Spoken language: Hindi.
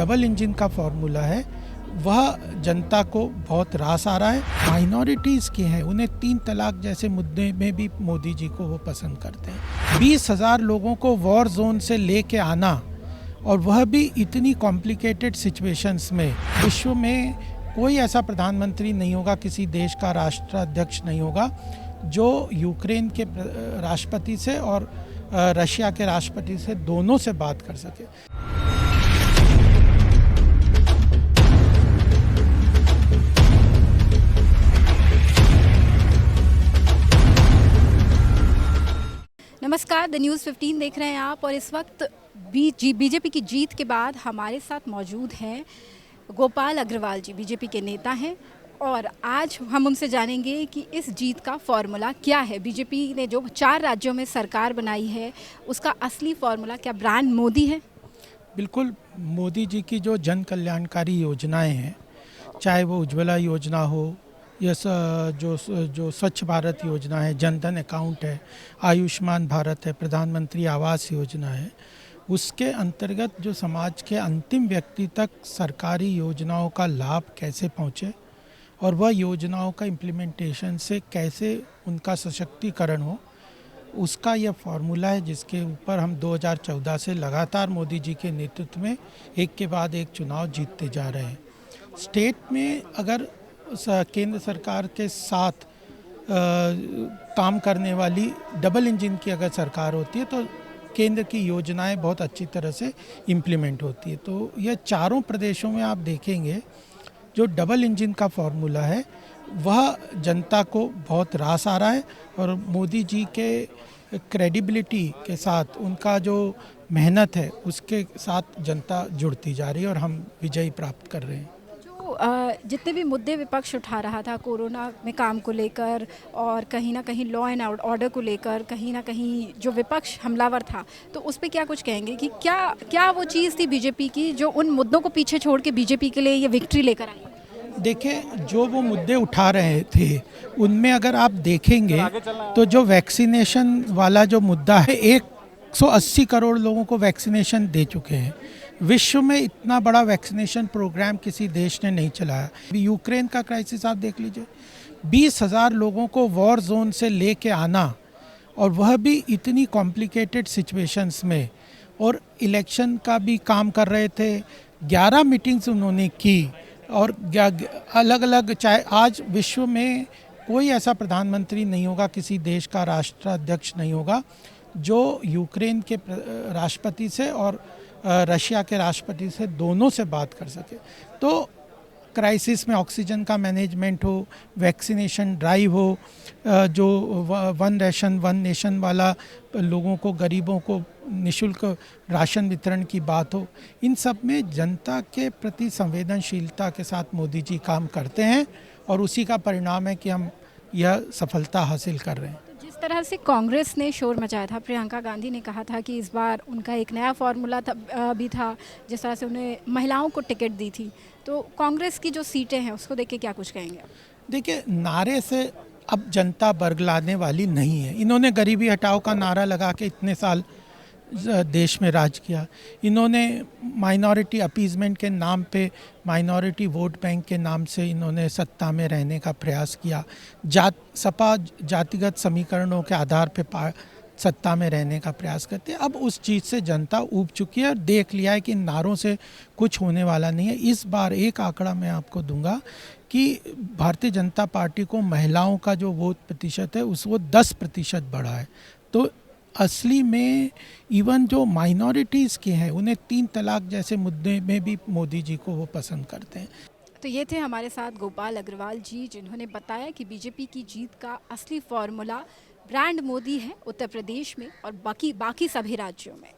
डबल इंजन का फॉर्मूला है वह जनता को बहुत रास आ रहा है। माइनॉरिटीज़ के हैं, उन्हें 3 तलाक जैसे मुद्दे में भी मोदी जी को वो पसंद करते हैं। 20,000 लोगों को वॉर जोन से लेके आना, और वह भी इतनी कॉम्प्लिकेटेड सिचुएशंस में। विश्व में कोई ऐसा प्रधानमंत्री नहीं होगा, किसी देश का राष्ट्राध्यक्ष नहीं होगा जो यूक्रेन के राष्ट्रपति से और रशिया के राष्ट्रपति से दोनों से बात कर सके। नमस्कार, द न्यूज़ 15 देख रहे हैं आप, और इस वक्त बीजेपी की जीत के बाद हमारे साथ मौजूद हैं गोपाल अग्रवाल जी। बीजेपी के नेता हैं और आज हम उनसे जानेंगे कि इस जीत का फॉर्मूला क्या है। बीजेपी ने जो 4 राज्यों में सरकार बनाई है उसका असली फॉर्मूला क्या ब्रांड मोदी है? बिल्कुल, मोदी जी की जो जन कल्याणकारी योजनाएं हैं, चाहे वो उज्ज्वला योजना हो या जो स्वच्छ भारत योजना है, जनधन अकाउंट है, आयुष्मान भारत है, प्रधानमंत्री आवास योजना है, उसके अंतर्गत जो समाज के अंतिम व्यक्ति तक सरकारी योजनाओं का लाभ कैसे पहुँचे और वह योजनाओं का इम्प्लीमेंटेशन से कैसे उनका सशक्तिकरण हो, उसका यह फॉर्मूला है जिसके ऊपर हम 2014 से लगातार मोदी जी के नेतृत्व में एक के बाद एक चुनाव जीतते जा रहे हैं। स्टेट में अगर केंद्र सरकार के साथ काम करने वाली डबल इंजन की अगर सरकार होती है तो केंद्र की योजनाएं बहुत अच्छी तरह से इम्प्लीमेंट होती है। तो यह चारों प्रदेशों में आप देखेंगे जो डबल इंजन का फॉर्मूला है वह जनता को बहुत रास आ रहा है, और मोदी जी के क्रेडिबिलिटी के साथ, उनका जो मेहनत है उसके साथ जनता जुड़ती जा रही है और हम विजयी प्राप्त कर रहे हैं। जितने भी मुद्दे विपक्ष उठा रहा था कोरोना में काम को लेकर और कहीं ना कहीं लॉ एंड ऑर्डर को लेकर, कहीं ना कहीं जो विपक्ष हमलावर था, तो उस पर क्या कुछ कहेंगे कि क्या वो चीज़ थी बीजेपी की जो उन मुद्दों को पीछे छोड़ के बीजेपी के लिए ये विक्ट्री लेकर आई? देखिए, जो वो मुद्दे उठा रहे थे उनमें अगर आप देखेंगे तो जो वैक्सीनेशन वाला जो मुद्दा है, 180 करोड़ लोगों को वैक्सीनेशन दे चुके हैं। विश्व में इतना बड़ा वैक्सीनेशन प्रोग्राम किसी देश ने नहीं चलाया। यूक्रेन का क्राइसिस आप देख लीजिए, 20,000 लोगों को वॉर जोन से लेके आना, और वह भी इतनी कॉम्प्लिकेटेड सिचुएशंस में, और इलेक्शन का भी काम कर रहे थे। 11 मीटिंग्स उन्होंने की, और अलग अलग, चाहे आज विश्व में कोई ऐसा प्रधानमंत्री नहीं होगा, किसी देश का राष्ट्राध्यक्ष नहीं होगा जो यूक्रेन के राष्ट्रपति से और रशिया के राष्ट्रपति से दोनों से बात कर सके। तो क्राइसिस में ऑक्सीजन का मैनेजमेंट हो, वैक्सीनेशन ड्राइव हो, जो वन रेशन वन नेशन वाला लोगों को, गरीबों को निःशुल्क राशन वितरण की बात हो, इन सब में जनता के प्रति संवेदनशीलता के साथ मोदी जी काम करते हैं, और उसी का परिणाम है कि हम यह सफलता हासिल कर रहे हैं। जिस तरह से कांग्रेस ने शोर मचाया था, प्रियंका गांधी ने कहा था कि इस बार उनका एक नया फॉर्मूला भी था, जिस तरह से उन्हें महिलाओं को टिकट दी थी, तो कांग्रेस की जो सीटें हैं उसको देख के क्या कुछ कहेंगे? देखिए, नारे से अब जनता बरगलाने वाली नहीं है। इन्होंने गरीबी हटाओ का नारा लगा के इतने साल देश में राज किया। इन्होंने माइनॉरिटी अपीजमेंट के नाम पे, माइनॉरिटी वोट बैंक के नाम से इन्होंने सत्ता में रहने का प्रयास किया। सपा जातिगत समीकरणों के आधार पे सत्ता में रहने का प्रयास करते हैं। अब उस चीज़ से जनता ऊब चुकी है और देख लिया है कि इन नारों से कुछ होने वाला नहीं है। इस बार एक आंकड़ा मैं आपको दूंगा कि भारतीय जनता पार्टी को महिलाओं का जो वोट प्रतिशत है वो 10% बढ़ा है। तो असली में इवन जो माइनॉरिटीज़ के हैं उन्हें 3 तलाक जैसे मुद्दे में भी मोदी जी को वो पसंद करते हैं। तो ये थे हमारे साथ गोपाल अग्रवाल जी, जिन्होंने बताया कि बीजेपी की जीत का असली फॉर्मूला ब्रांड मोदी है उत्तर प्रदेश में और बाकी सभी राज्यों में।